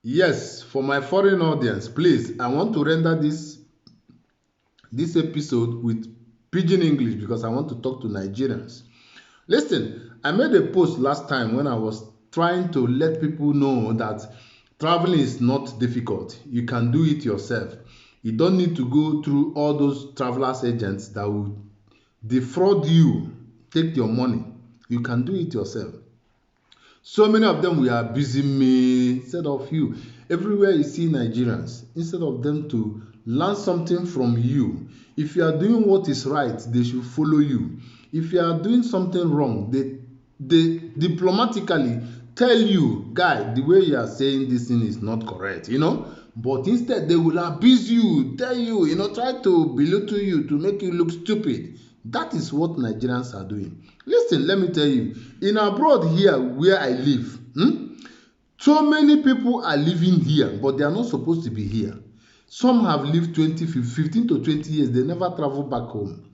Yes, for my foreign audience, please, I want to render this episode with pidgin English because I want to talk to Nigerians. Listen, I made a post last time when I was trying to let people know that traveling is not difficult. You can do it yourself. You don't need to go through all those travelers agents that will defraud you, take your money. You can do it yourself. So many of them we are busy me instead of you. Everywhere you see Nigerians, instead of them to learn something from you, if you are doing what is right, they should follow you. If you are doing something wrong, they diplomatically tell you, guy, the way you are saying this thing is not correct, But instead, they will abuse you, tell you, try to belittle you to make you look stupid. That is what Nigerians are doing. Listen, let me tell you, in abroad here where I live, so many people are living here, but they are not supposed to be here. Some have lived 15 to 20 years, they never travel back home.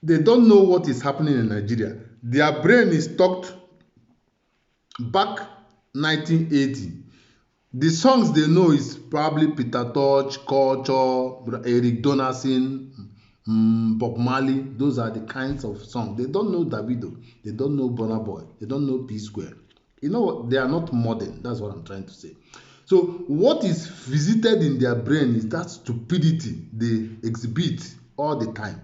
They don't know what is happening in Nigeria. Their brain is tucked back 1980. The songs they know is probably Peter Tosh, Culture, Eric Donaldson, Bob Marley. Those are the kinds of songs. They don't know Davido. They don't know Burna Boy. They don't know P Square. You know what? They are not modern. That's what I'm trying to say. So what is visited in their brain is that stupidity they exhibit all the time.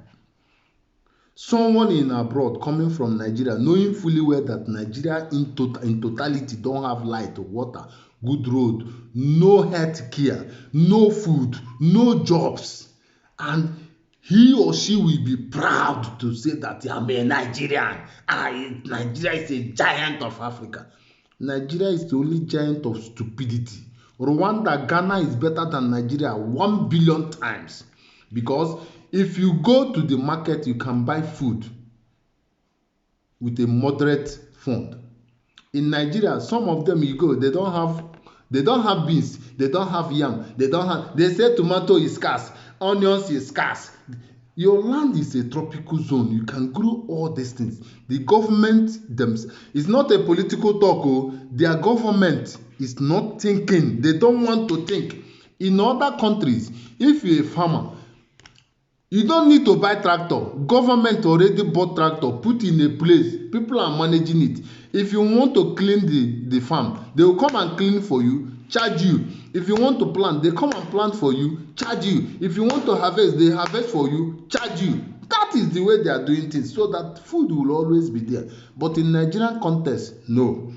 Someone in abroad coming from Nigeria knowing fully well that Nigeria in totality don't have light, water, good road, no health care, no food, no jobs, and he or she will be proud to say that I'm a Nigerian. Nigeria is a giant of Africa. Nigeria is the only giant of stupidity. Rwanda, Ghana is better than Nigeria 1 billion times. Because if you go to the market, you can buy food with a moderate fund. In Nigeria, some of them you go, they don't have beans, they don't have yam, they say tomato is scarce, onions is scarce. Your land is a tropical zone. You can grow all these things. The government it's not a political talk. Their government is not thinking. They don't want to think. In other countries, if you're a farmer, you don't need to buy tractor. Government already bought tractor, put in a place. People are managing it. If you want to clean the farm, they will come and clean for you, charge you. If you want to plant, they come and plant for you, charge you. If you want to harvest, they harvest for you, charge you. That is the way they are doing things, so that food will always be there. But in Nigerian context, no.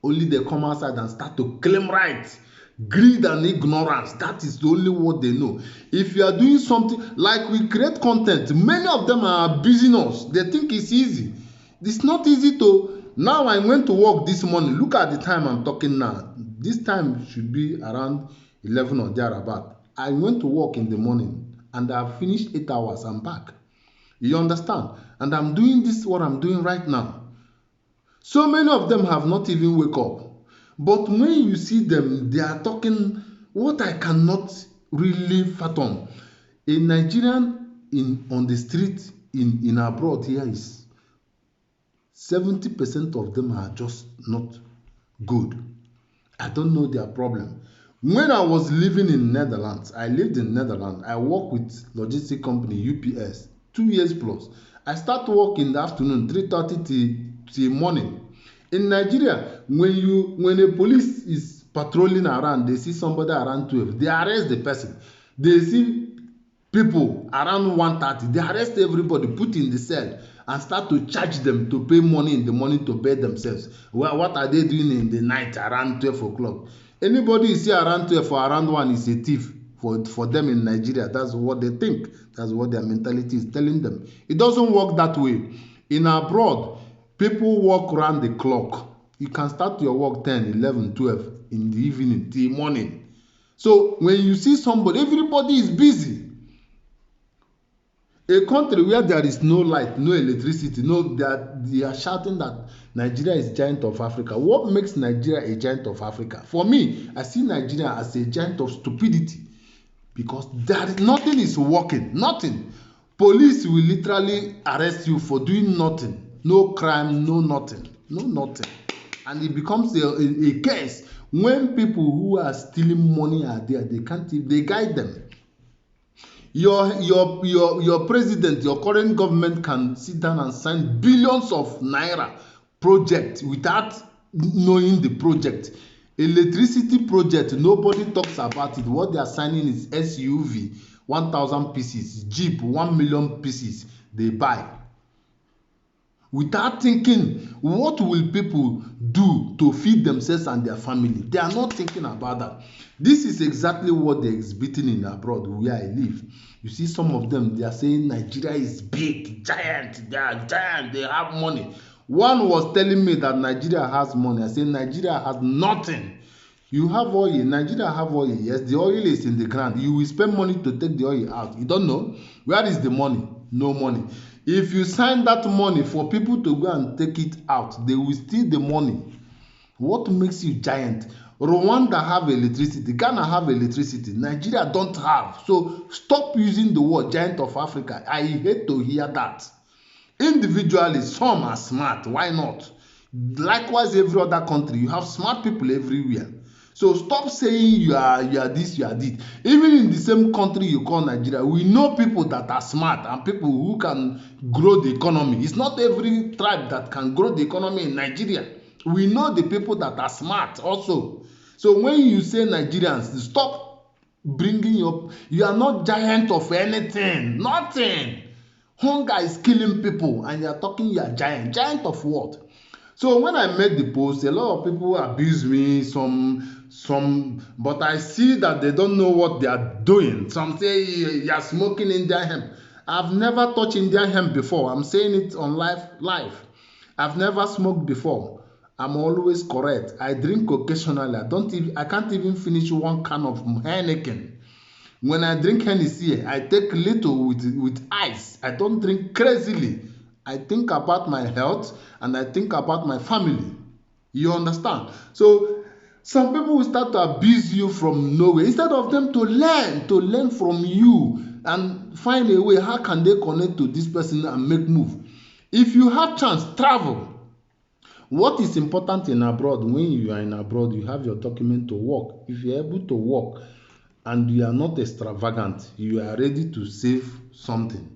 Only they come outside and start to claim rights. Greed and ignorance, that is the only word they know. If you are doing something like we create content, many of them are abusing us. They think it's easy. It's not easy to. Now I went to work this morning. Look at the time I'm talking now. This time should be around 11 or thereabout. I went to work in the morning and I've finished 8 hours. I'm back. You understand? And I'm doing this what I'm doing right now. So many of them have not even wake up. But when you see them, they are talking what I cannot really fathom. A Nigerian on the street in abroad here is 70% of them are just not good. I don't know their problem. When I was living in Netherlands, I lived in Netherlands. I work with logistic company UPS 2 years plus. I start work in the afternoon 3:30 till morning. In Nigeria, when a police is patrolling around, they see somebody around 12, they arrest the person. They see people around 1:30, they arrest everybody, put in the cell and start to charge them to pay money in the morning to bed themselves. Well, what are they doing in the night around 12 o'clock? Anybody you see around 12 or around 1 is a thief for them in Nigeria. That's what they think. That's what their mentality is telling them. It doesn't work that way. In abroad, people work around the clock. You can start your work 10, 11, 12 in the evening till morning. So when you see somebody, everybody is busy. A country where there is no light, no electricity, they are shouting that Nigeria is giant of Africa. What makes Nigeria a giant of Africa? For me, I see Nigeria as a giant of stupidity because nothing is working. Nothing. Police will literally arrest you for doing nothing. No crime, no nothing. No nothing. and it becomes a case when people who are stealing money are there. They can't, they guide them. Your president, your current government can sit down and sign billions of naira project without knowing the project. Electricity project, nobody talks about it. What they are signing is SUV 1,000 pieces, Jeep 1 million pieces they buy, without thinking what will people do to feed themselves and their family. They are not thinking about that. This is exactly what they're exhibiting in abroad where I live. You see some of them, they are saying Nigeria is big, giant, they are giant, they have money. One was telling me that Nigeria has money. I said Nigeria has nothing. You have oil, Nigeria have oil, yes, the oil is in the ground. You will spend money to take the oil out. You don't know. Where is the money? No money. If you sign that money for people to go and take it out, they will steal the money. What makes you giant? Rwanda have electricity, Ghana have electricity, Nigeria don't have. So stop using the word giant of Africa. I hate to hear that. Individually, some are smart. Why not? Likewise, every other country, you have smart people everywhere. So stop saying you are this, you are this. Even in the same country you call Nigeria, we know people that are smart and people who can grow the economy. It's not every tribe that can grow the economy in Nigeria. We know the people that are smart also. So when you say Nigerians, stop bringing up, you are not giant of anything, nothing. Hunger is killing people and you are talking you are giant. Giant of what? So when I made the post, a lot of people abuse me, but I see that they don't know what they are doing. Some say you are smoking Indian hemp. I've never touched Indian hemp before. I'm saying it on live. I've never smoked before. I'm always correct. I drink occasionally. I can't even finish one can of Heineken. When I drink Hennessy, I take little with ice. I don't drink crazily. I think about my health and I think about my family. You understand? So some people will start to abuse you from nowhere instead of them to learn from you and find a way. How can they connect to this person and make move? If you have chance, travel. What is important in abroad, when you are in abroad, you have your document to work. If you're able to work and you are not extravagant, you are ready to save something,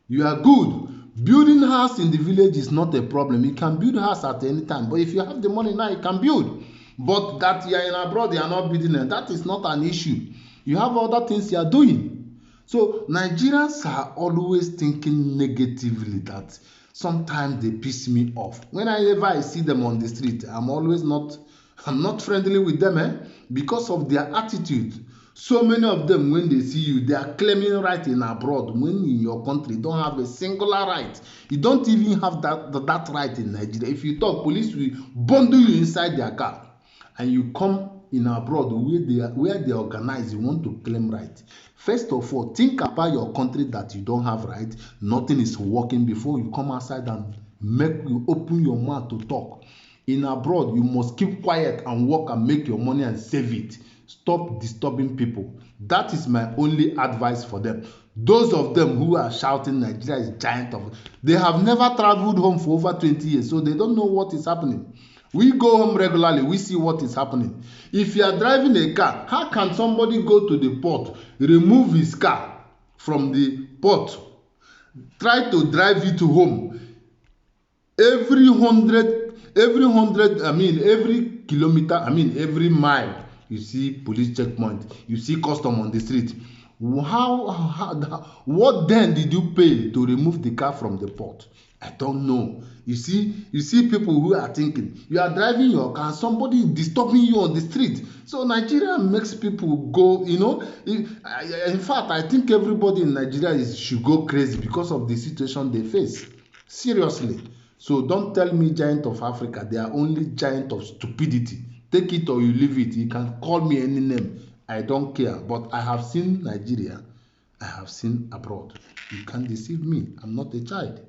you are good. Building house in the village is not a problem. You can build house at any time. But if you have the money now, you can build. But that you are in abroad, you are not building it, that is not an issue. You have other things you are doing. So Nigerians are always thinking negatively. That sometimes they piss me off. Whenever I see them on the street, I'm not friendly with them, because of their attitude. So many of them, when they see you, they are claiming right in abroad, when in your country you don't have a singular right. You don't even have that right in Nigeria. If you talk, police will bundle you inside their car. And you come in abroad where they organize, you want to claim right. First of all, think about your country that you don't have right. Nothing is working before you come outside and you open your mouth to talk. In abroad, you must keep quiet and work and make your money and save it. Stop disturbing people. That is my only advice for them. Those of them who are shouting Nigeria is giant they have never traveled home for over 20 years, so they don't know what is happening. We go home regularly, we see what is happening. If you are driving a car, how can somebody go to the port, remove his car from the port, try to drive it home? Every kilometer, every mile, you see police checkpoint, you see custom on the street. What then did you pay to remove the car from the port? I don't know. You see people who are thinking you are driving your car, somebody disturbing you on the street. So Nigeria makes people go, in fact, I think everybody in Nigeria should go crazy because of the situation they face. Seriously. So don't tell me giant of Africa. They are only giant of stupidity. Take it or you leave it. You can call me any name. I don't care. But I have seen Nigeria. I have seen abroad. You can't deceive me. I'm not a child.